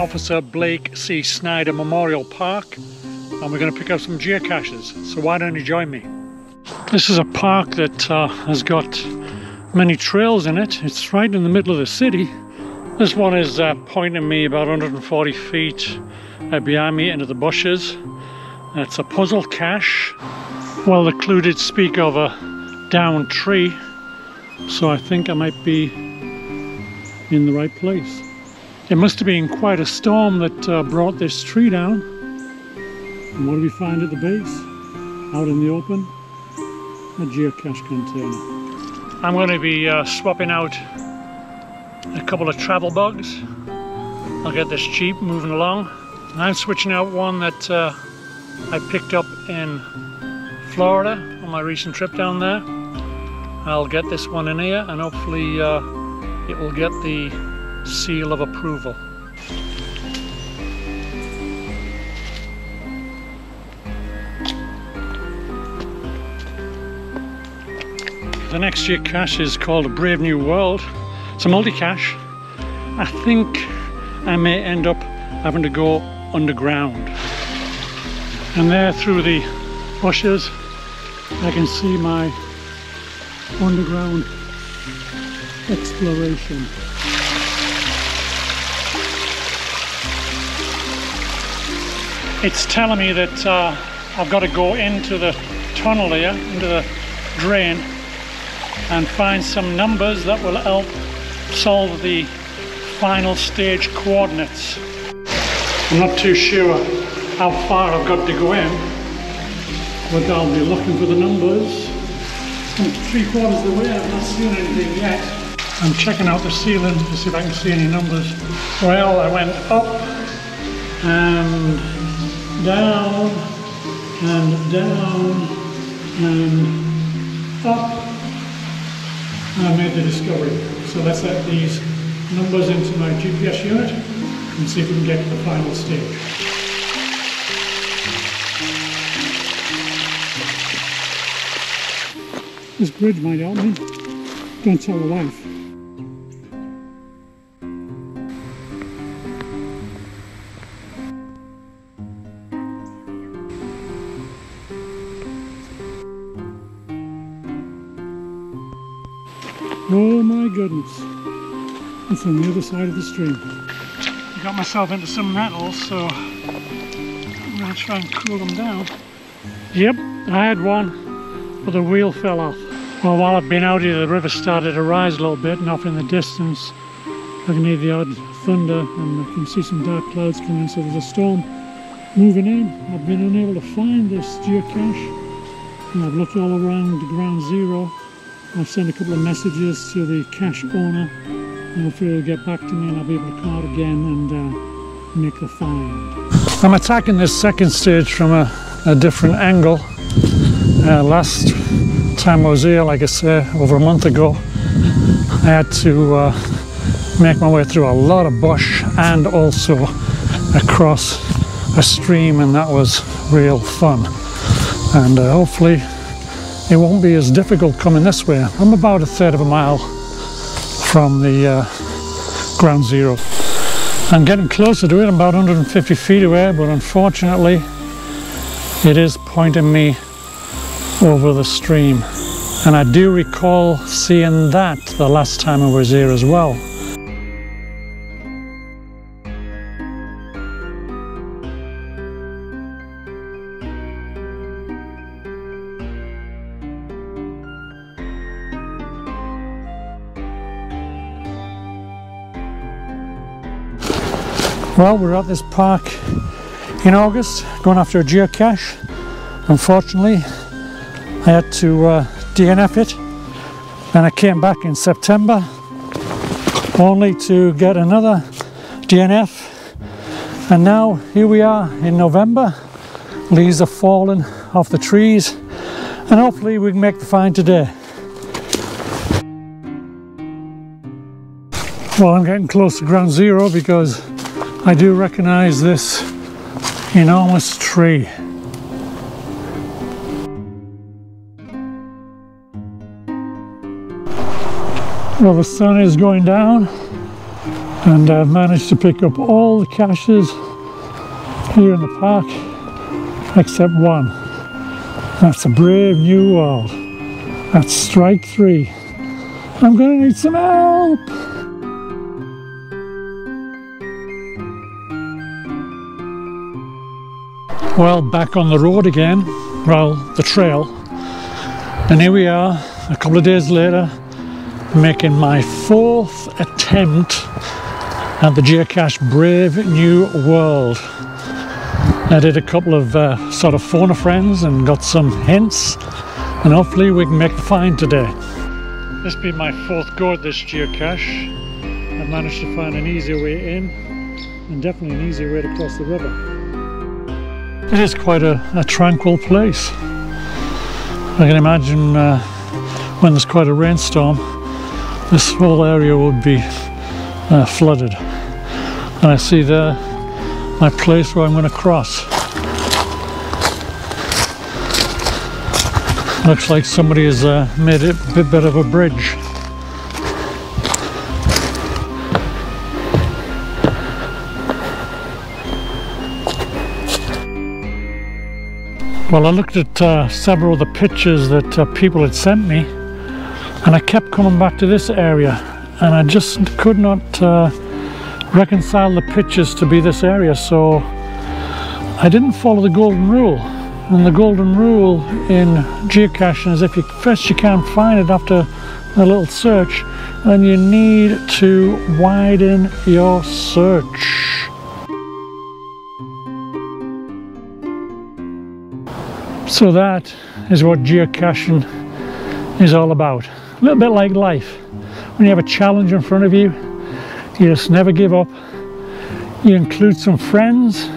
Officer Blake C. Snyder Memorial Park, and we're going to pick up some geocaches, so why don't you join me? This is a park that has got many trails in it. It's right in the middle of the city. This one is pointing me about 140 feet behind me into the bushes. It's a puzzle cache. Well, the clue did speak of a downed tree, so I think I might be in the right place. It must have been quite a storm that brought this tree down. And what do we find at the base? Out in the open? A geocache container. I'm going to be swapping out a couple of travel bugs. I'll get this Jeep moving along. And I'm switching out one that I picked up in Florida on my recent trip down there. I'll get this one in here and hopefully it will get the seal of approval. The next geocache is called A Brave New World. It's a multi-cache. I think I may end up having to go underground. And there through the bushes I can see my underground exploration. It's telling me that I've got to go into the tunnel here, into the drain, and find some numbers that will help solve the final stage coordinates. I'm not too sure how far I've got to go in, but I'll be looking for the numbers. I'm 3/4 of the way, I've not seen anything yet. I'm checking out the ceiling to see if I can see any numbers. Well, I went up and down and down and up. I made the discovery. So let's add these numbers into my GPS unit and see if we can get to the final stage. This bridge might help me. Don't tell the wife. Oh my goodness, it's on the other side of the stream. I got myself into some nettles, so I'm going to try and cool them down. Yep, I had one, but the wheel fell off. Well, while I've been out here, the river started to rise a little bit, and off in the distance I can hear the odd thunder and I can see some dark clouds coming, so there's a storm moving in. I've been unable to find this geocache, and I've looked all around the ground zero. I've sent a couple of messages to the cache owner, and hopefully he'll get back to me and I'll be able to come out again and make the find. I'm attacking this second stage from a different angle. Last time I was here, like I said, over a month ago, I had to make my way through a lot of bush and also across a stream, and that was real fun. And hopefully it won't be as difficult coming this way. I'm about 1/3 of a mile from the ground zero. I'm getting closer to it. I'm about 150 feet away, but unfortunately it is pointing me over the stream. And I do recall seeing that the last time I was here as well. Well, we're at this park in August, going after a geocache. Unfortunately, I had to DNF it, and I came back in September only to get another DNF, and now here we are in November. Leaves are falling off the trees, and hopefully we can make the find today. Well, I'm getting close to ground zero because I do recognize this enormous tree. Well, the sun is going down And I've managed to pick up all the caches here in the park except one. That's a Brave New World. That's strike 3. I'm gonna need some help! Well, back on the road again, well, the trail. And here we are, a couple of days later, making my 4th attempt at the geocache Brave New World. I did a couple of sort of phone a friends and got some hints, and hopefully we can make the find today. This being my 4th go at this geocache, I've managed to find an easier way in, and definitely an easier way to cross the river. It is quite a tranquil place. I can imagine when there's quite a rainstorm, this whole area would be flooded. And I see there my place where I'm going to cross. Looks like somebody has made it a bit of a bridge. Well, I looked at several of the pictures that people had sent me, and I kept coming back to this area, and I just could not reconcile the pictures to be this area, so I didn't follow the golden rule. And the golden rule in geocaching is if you can't find it after a little search, then you need to widen your search. So that is what geocaching is all about. A little bit like life. When you have a challenge in front of you, you just never give up. You include some friends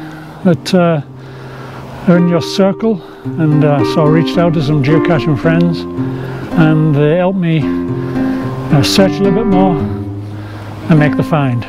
that are in your circle, and so I reached out to some geocaching friends, and they helped me search a little bit more and make the find.